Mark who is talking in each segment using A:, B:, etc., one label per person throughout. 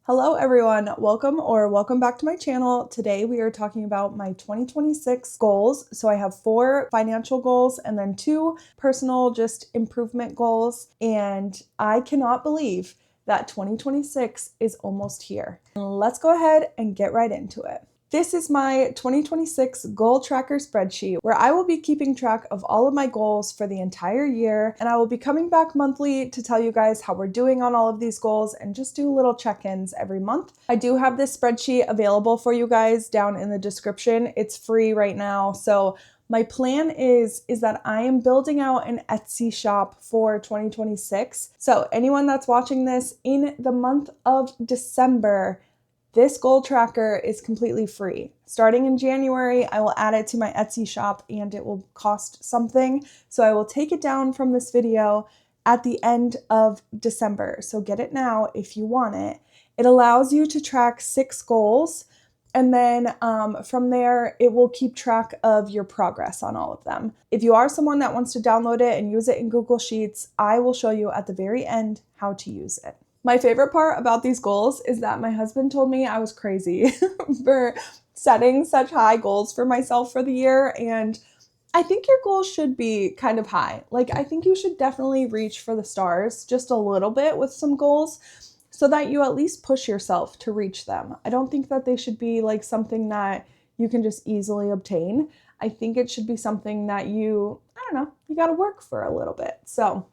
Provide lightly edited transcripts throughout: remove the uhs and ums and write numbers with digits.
A: Hello everyone, welcome back to my channel. Today we are talking about my 2026 goals. So I have 4 financial goals and then 2 personal just improvement goals. And I cannot believe that 2026 is almost here. Let's go ahead and get right into it. This is my 2026 goal tracker spreadsheet where I will be keeping track of all of my goals for the entire year, and I will be coming back monthly to tell you guys how we're doing on all of these goals and just do little check-ins every month. I do have this spreadsheet available for you guys down in the description. It's free right now. So my plan is that I am building out an Etsy shop for 2026. So anyone that's watching this in the month of December, this goal tracker is completely free. Starting in January, I will add it to my Etsy shop and it will cost something. So I will take it down from this video at the end of December. So get it now if you want it. It allows you to track 6 goals. And then from there, it will keep track of your progress on all of them. If you are someone that wants to download it and use it in Google Sheets, I will show you at the very end how to use it. My favorite part about these goals is that my husband told me I was crazy for setting such high goals for myself for the year. And I think your goals should be kind of high. Like, I think you should definitely reach for the stars just a little bit with some goals so that you at least push yourself to reach them. I don't think that they should be like something that you can just easily obtain. I think it should be something that you got to work for a little bit. So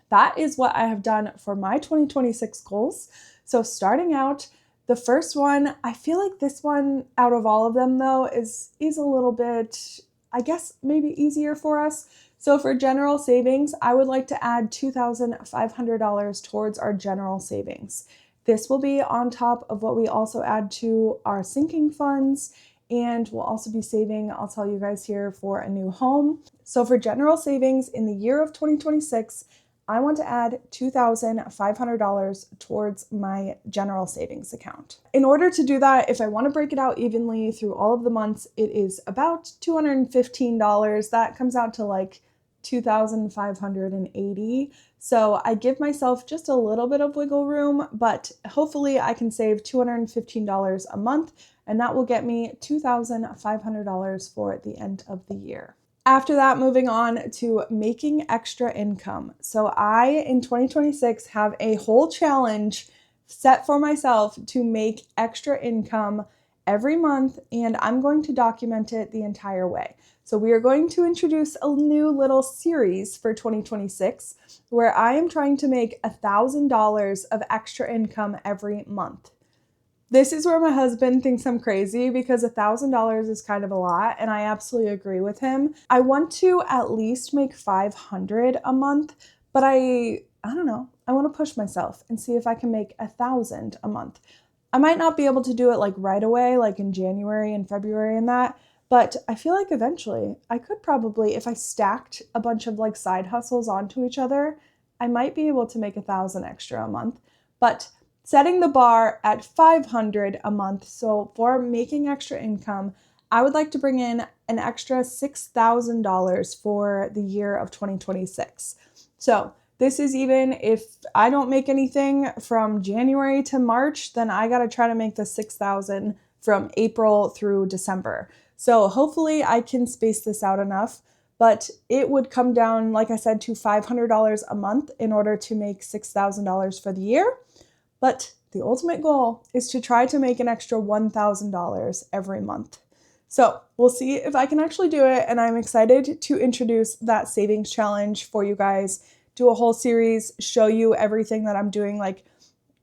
A: that is what I have done for my 2026 goals. So starting out, the first one, I feel like this one out of all of them though is a little bit, I guess, maybe easier for us. So for general savings, I would like to add $2,500 towards our general savings. This will be on top of what we also add to our sinking funds, and we'll also be saving, I'll tell you guys here, for a new home. So for general savings in the year of 2026, I want to add $2,500 towards my general savings account. In order to do that, if I want to break it out evenly through all of the months, it is about $215. That comes out to like $2,580. So I give myself just a little bit of wiggle room, but hopefully I can save $215 a month, and that will get me $2,500 for the end of the year. After that, moving on to making extra income. So I, in 2026, have a whole challenge set for myself to make extra income every month, and I'm going to document it the entire way. So we are going to introduce a new little series for 2026 where I am trying to make $1,000 of extra income every month. This is where my husband thinks I'm crazy because $1,000 is kind of a lot, and I absolutely agree with him. I want to at least make $500 a month, but I don't know. I want to push myself and see if I can make $1,000 a month. I might not be able to do it like right away, like in January and February and that, but I feel like eventually I could probably, if I stacked a bunch of like side hustles onto each other, I might be able to make $1,000 extra a month. But setting the bar at $500 a month. So for making extra income, I would like to bring in an extra $6,000 for the year of 2026. So this is even if I don't make anything from January to March, then I got to try to make the $6,000 from April through December. So hopefully I can space this out enough, but it would come down, like I said, to $500 a month in order to make $6,000 for the year. But the ultimate goal is to try to make an extra $1,000 every month. So we'll see if I can actually do it. And I'm excited to introduce that savings challenge for you guys, do a whole series, show you everything that I'm doing, like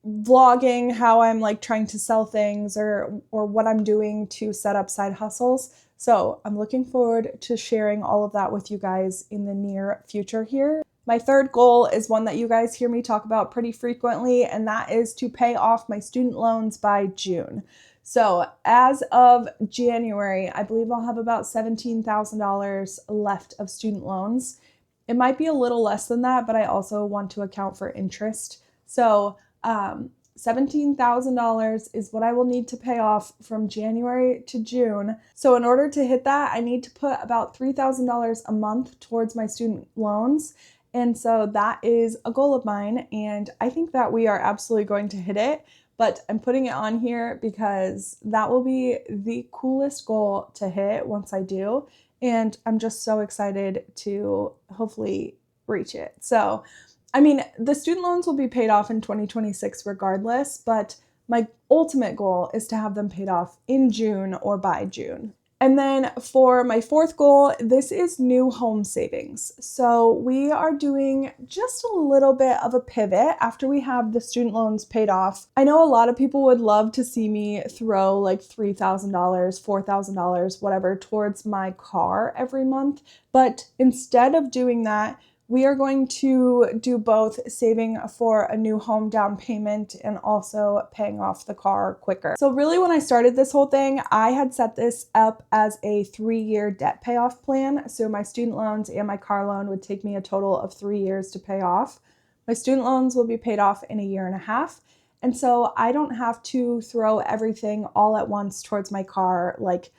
A: vlogging, how I'm like trying to sell things or what I'm doing to set up side hustles. So I'm looking forward to sharing all of that with you guys in the near future here. My third goal is one that you guys hear me talk about pretty frequently, and that is to pay off my student loans by June. So as of January, I believe I'll have about $17,000 left of student loans. It might be a little less than that, but I also want to account for interest. So $17,000 is what I will need to pay off from January to June. So in order to hit that, I need to put about $3,000 a month towards my student loans. And so that is a goal of mine, and I think that we are absolutely going to hit it. but I'm putting it on here because that will be the coolest goal to hit once I do. And I'm just so excited to hopefully reach it. So, I mean, the student loans will be paid off in 2026 regardless, but my ultimate goal is to have them paid off in June or by June. And then for my fourth goal, this is new home savings. So we are doing just a little bit of a pivot after we have the student loans paid off. I know a lot of people would love to see me throw like $3,000, $4,000, whatever, towards my car every month. But instead of doing that, we are going to do both saving for a new home down payment and also paying off the car quicker. So really when I started this whole thing, I had set this up as a 3-year debt payoff plan. So my student loans and my car loan would take me a total of 3 years to pay off. My student loans will be paid off in a year and a half. And so I don't have to throw everything all at once towards my car like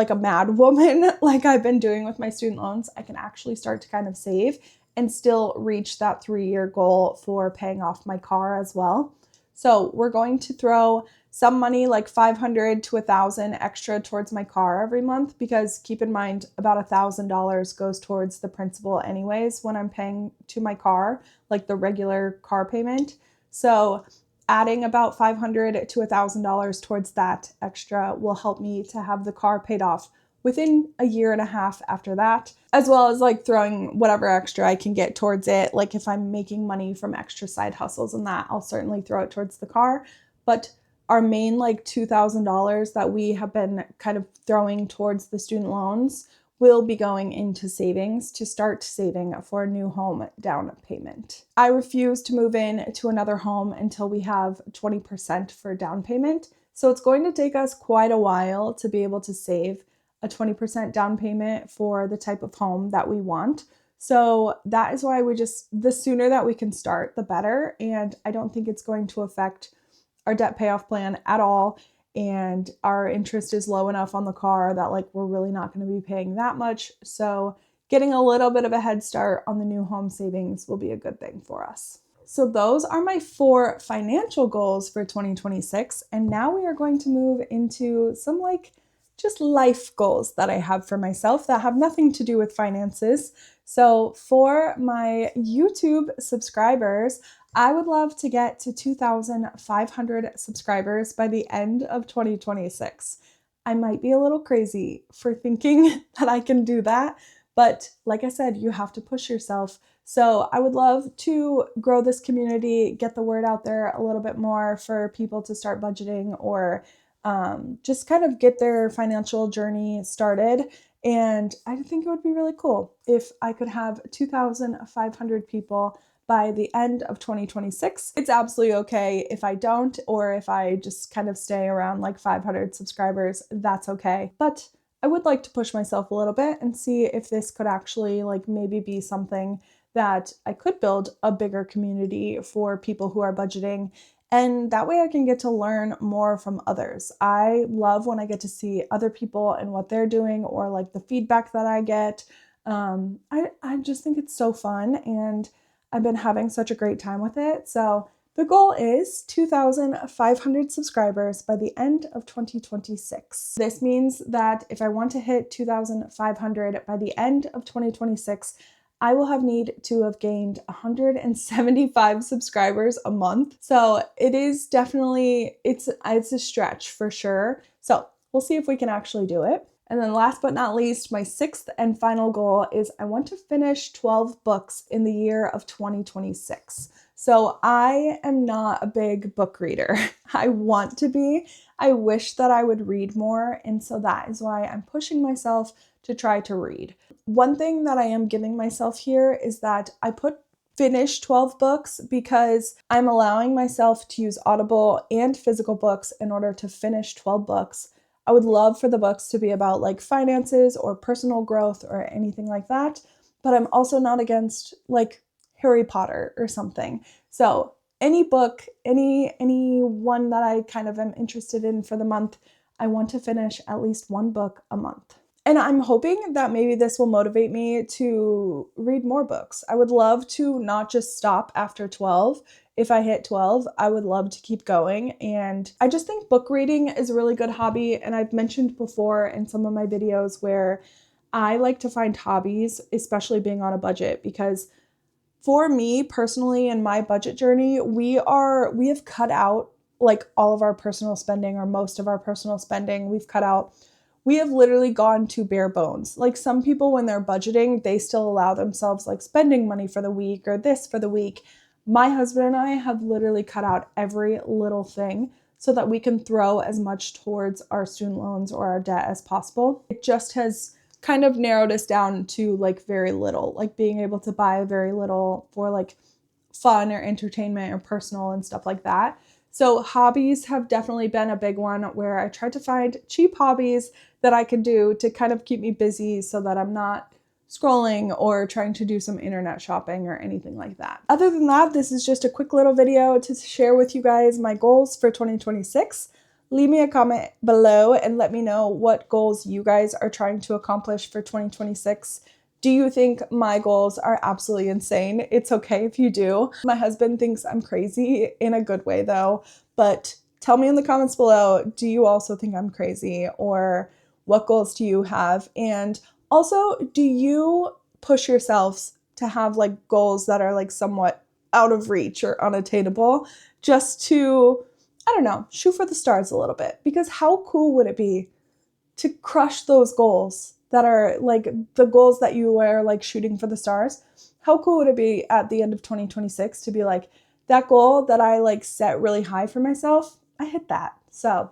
A: a mad woman, like I've been doing with my student loans. I can actually start to kind of save and still reach that 3-year goal for paying off my car as well. So we're going to throw some money, like $500 to $1,000 extra towards my car every month, because keep in mind about $1,000 goes towards the principal anyways when I'm paying to my car, like the regular car payment. So adding about $500 to $1,000 towards that extra will help me to have the car paid off within a year and a half after that, as well as like throwing whatever extra I can get towards it. Like if I'm making money from extra side hustles and that, I'll certainly throw it towards the car. But our main like $2,000 that we have been kind of throwing towards the student loans will be going into savings to start saving for a new home down payment. I refuse to move in to another home until we have 20% for down payment. So it's going to take us quite a while to be able to save a 20% down payment for the type of home that we want. So that is why the sooner that we can start, the better. And I don't think it's going to affect our debt payoff plan at all. And our interest is low enough on the car that like we're really not going to be paying that much. So getting a little bit of a head start on the new home savings will be a good thing for us. So those are my 4 financial goals for 2026. And now we are going to move into some like just life goals that I have for myself that have nothing to do with finances. So for my YouTube subscribers, I would love to get to 2,500 subscribers by the end of 2026. I might be a little crazy for thinking that I can do that, but like I said, you have to push yourself. So I would love to grow this community, get the word out there a little bit more for people to start budgeting or just kind of get their financial journey started. And I think it would be really cool if I could have 2,500 people by the end of 2026. It's absolutely okay if I don't, or if I just kind of stay around like 500 subscribers, that's okay. But I would like to push myself a little bit and see if this could actually like maybe be something that I could build a bigger community for people who are budgeting. And that way I can get to learn more from others. I love when I get to see other people and what they're doing or like the feedback that I get. I just think it's so fun and I've been having such a great time with it. So the goal is 2,500 subscribers by the end of 2026. This means that if I want to hit 2,500 by the end of 2026, I will need to have gained 175 subscribers a month. So it is definitely, it's a stretch for sure. So we'll see if we can actually do it. And then last but not least, my 6th and final goal is I want to finish 12 books in the year of 2026. So I am not a big book reader. I want to be. I wish that I would read more. And so that is why I'm pushing myself to try to read. One thing that I am giving myself here is that I put finish 12 books because I'm allowing myself to use Audible and physical books in order to finish 12 books. I would love for the books to be about like finances or personal growth or anything like that, but I'm also not against like Harry Potter or something. So any book, any one that I kind of am interested in for the month, I want to finish at least one book a month. And I'm hoping that maybe this will motivate me to read more books. I would love to not just stop after 12 if I hit 12, I would love to keep going. And I just think book reading is a really good hobby. And I've mentioned before in some of my videos where I like to find hobbies, especially being on a budget, because for me personally in my budget journey, we have cut out like all of our personal spending, or most of our personal spending we've cut out. We have literally gone to bare bones. Like some people, when they're budgeting, they still allow themselves like spending money for the week or this for the week. My husband and I have literally cut out every little thing so that we can throw as much towards our student loans or our debt as possible. It just has kind of narrowed us down to like very little, like being able to buy very little for like fun or entertainment or personal and stuff like that. So hobbies have definitely been a big one where I tried to find cheap hobbies that I could do to kind of keep me busy so that I'm not scrolling or trying to do some internet shopping or anything like that. Other than that, this is just a quick little video to share with you guys my goals for 2026. Leave me a comment below and let me know what goals you guys are trying to accomplish for 2026. Do you think my goals are absolutely insane? It's okay if you do. My husband thinks I'm crazy in a good way though, but tell me in the comments below, do you also think I'm crazy, or what goals do you have? And also, do you push yourselves to have like goals that are like somewhat out of reach or unattainable just to, I don't know, shoot for the stars a little bit? Because how cool would it be to crush those goals that are like the goals that you are like shooting for the stars? How cool would it be at the end of 2026 to be like, that goal that I like set really high for myself, I hit that. So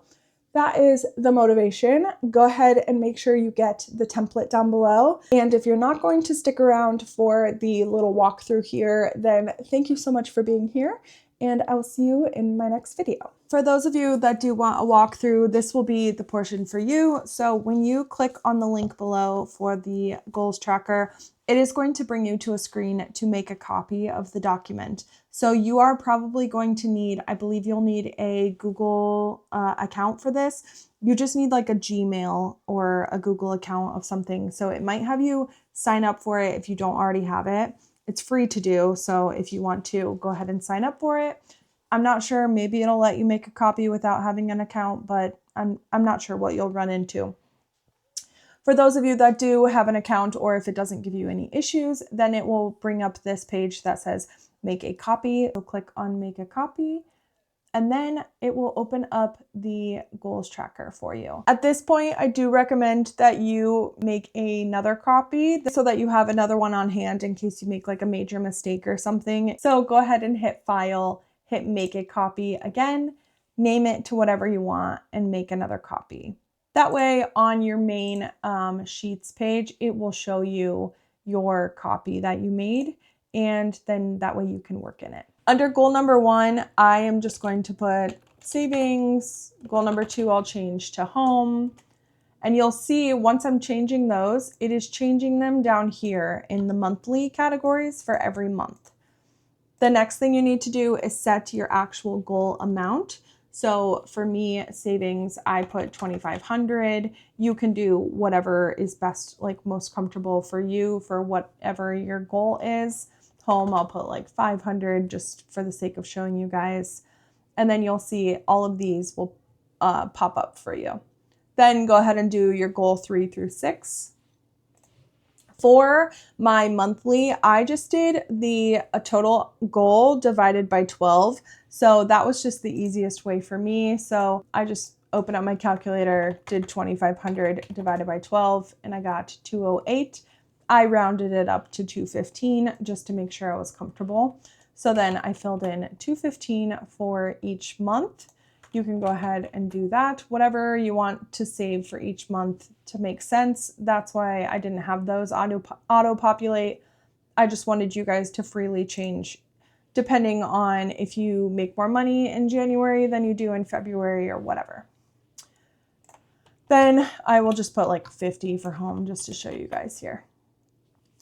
A: that is the motivation. Go ahead and make sure you get the template down below. And if you're not going to stick around for the little walkthrough here, then thank you so much for being here, and I will see you in my next video. For those of you that do want a walkthrough, this will be the portion for you. So when you click on the link below for the goals tracker, it is going to bring you to a screen to make a copy of the document. So you are probably going to need, I believe you'll need a Google account for this. You just need like a Gmail or a Google account of something. So it might have you sign up for it if you don't already have it. It's free to do, so if you want to, go ahead and sign up for it. I'm not sure, maybe it'll let you make a copy without having an account, but I'm not sure what you'll run into. For those of you that do have an account, or if it doesn't give you any issues, then it will bring up this page that says make a copy. So click on make a copy, and then it will open up the goals tracker for you. At this point, I do recommend that you make another copy so that you have another one on hand in case you make like a major mistake or something. So go ahead and hit file, hit make a copy again, name it to whatever you want, and make another copy. That way on your main Sheets page, it will show you your copy that you made, and then that way you can work in it. Under goal number 1, I am just going to put savings. Goal number 2, I'll change to home. And you'll see once I'm changing those, it is changing them down here in the monthly categories for every month. The next thing you need to do is set your actual goal amount. So for me, savings, I put 2,500. You can do whatever is best, like most comfortable for you for whatever your goal is. Home, I'll put like 500 just for the sake of showing you guys. And then you'll see all of these will pop up for you. Then go ahead and do your goal 3 through 6. For my monthly, I just did a total goal divided by 12. So that was just the easiest way for me. So I just opened up my calculator, did 2,500 divided by 12, and I got 208. I rounded it up to 215 just to make sure I was comfortable. So then I filled in 215 for each month. You can go ahead and do that, whatever you want to save for each month to make sense. That's why I didn't have those auto-populate. I just wanted you guys to freely change depending on if you make more money in January than you do in February or whatever. Then I will just put like 50 for home just to show you guys here.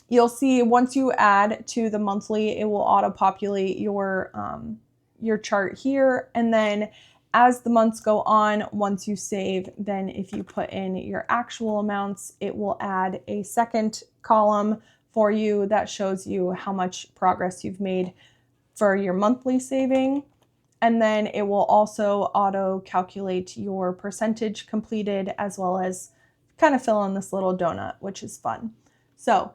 A: You'll see once you add to the monthly, it will auto-populate your chart here. And then as the months go on, once you save, then if you put in your actual amounts, it will add a second column for you that shows you how much progress you've made for your monthly saving. And then it will also auto calculate your percentage completed, as well as kind of fill in this little donut, which is fun. So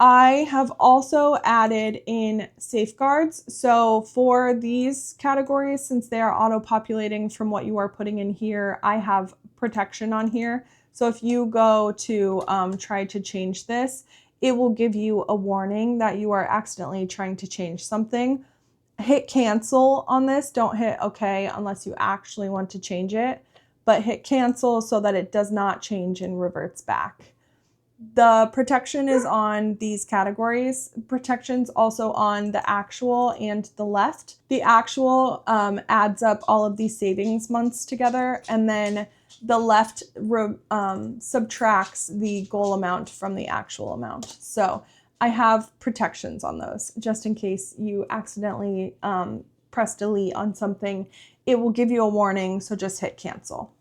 A: I have also added in safeguards. So for these categories, since they are auto-populating from what you are putting in here, I have protection on here. So if you go to try to change this, it will give you a warning that you are accidentally trying to change something. Hit cancel on this. Don't hit OK unless you actually want to change it, but hit cancel so that it does not change and reverts back. The protection is on these categories. Protection's also on the actual and the left. The actual adds up all of these savings months together, and then the left subtracts the goal amount from the actual amount. So I have protections on those just in case you accidentally press delete on something. It will give you a warning, so just hit cancel.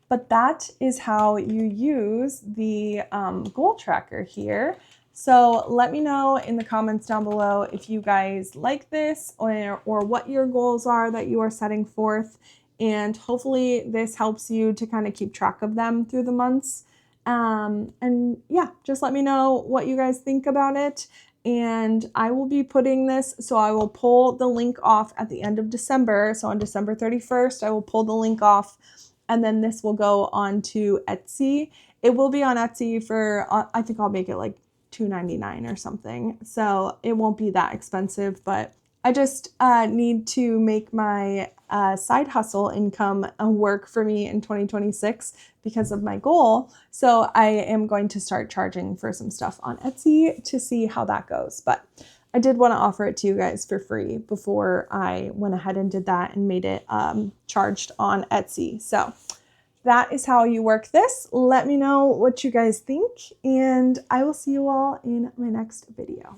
A: But that is how you use the goal tracker here. So let me know in the comments down below if you guys like this or what your goals are that you are setting forth. And hopefully this helps you to kind of keep track of them through the months. And yeah, just let me know what you guys think about it. And I will be putting this, so I will pull the link off at the end of December. So on December 31st, I will pull the link off, and then this will go on to Etsy. It will be on Etsy for, I think I'll make it like $2.99 or something. So it won't be that expensive, but I just need to make my side hustle income work for me in 2026 because of my goal. So I am going to start charging for some stuff on Etsy to see how that goes. But I did want to offer it to you guys for free before I went ahead and did that and made it charged on Etsy. So that is how you work this. Let me know what you guys think, and I will see you all in my next video.